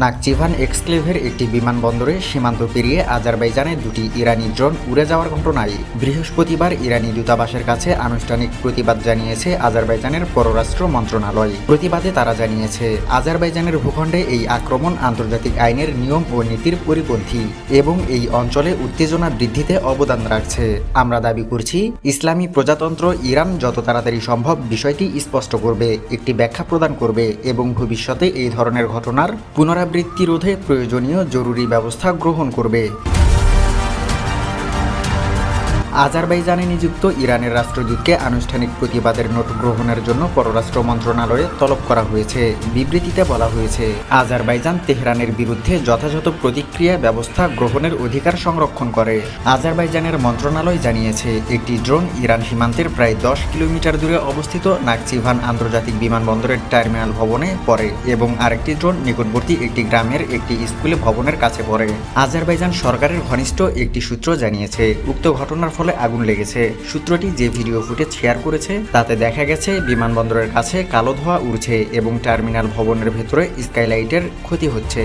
নাকচিভান এক্সক্লেভের একটি বিমানবন্দরে সীমান্ত পেরিয়ে আজারবাইজানে দুটি ইরানি ড্রোন উড়ে যাওয়ার ঘটনায় বৃহস্পতিবার ইরানি দূতাবাসের কাছে আনুষ্ঠানিক প্রতিবাদ জানিয়েছে আজারবাইজানের পররাষ্ট্র মন্ত্রণালয়। প্রতিবাদে তারা জানিয়েছে, আজারবাইজানের ভূখণ্ডে এই আক্রমণ আন্তর্জাতিক আইনের নিয়ম ও নীতির পরিপন্থী এবং এই অঞ্চলে উত্তেজনা বৃদ্ধিতে অবদান রাখছে। আমরা দাবি করছি, ইসলামী প্রজাতন্ত্র ইরান যত তাড়াতাড়ি সম্ভব বিষয়টি স্পষ্ট করবে, একটি ব্যাখ্যা প্রদান করবে এবং ভবিষ্যতে এই ধরনের ঘটনার পুনরাবৃত্তি রোধে প্রয়োজনীয় জরুরি ব্যবস্থা গ্রহণ করবে। আজারবাইজানে নিযুক্ত ইরানের রাষ্ট্রদূতকে আনুষ্ঠানিক প্রতিবাদের নোট গ্রহণের জন্য পররাষ্ট্র মন্ত্রণালয়ে তলব করা হয়েছে। বিবৃতিতে বলা হয়েছে, আজারবাইজান তেহরানের বিরুদ্ধে যথাযথ প্রতিক্রিয়া ব্যবস্থা গ্রহণের অধিকার সংরক্ষণ করে। আজারবাইজানের মন্ত্রণালয় জানিয়েছে, একটি ড্রোন ইরান সীমান্তের প্রায় 10 কিলোমিটার দূরে অবস্থিত নাকচিভান আন্তর্জাতিক বিমানবন্দরের টার্মিনাল ভবনে পড়ে এবং আরেকটি ড্রোন নিকটবর্তী একটি গ্রামের একটি স্কুলে ভবনের কাছে পড়ে। আজারবাইজান সরকারের ঘনিষ্ঠ একটি সূত্র জানিয়েছে, উক্ত ঘটনার ফলে আগুন লেগেছে। সূত্রটি যে ভিডিও ফুটেজ শেয়ার করেছে তাতে দেখা গেছে বিমানবন্দরের কাছে কালো ধোঁয়া উড়ছে এবং টার্মিনাল ভবনের ভেতরে স্কাইলাইটের ক্ষতি হচ্ছে।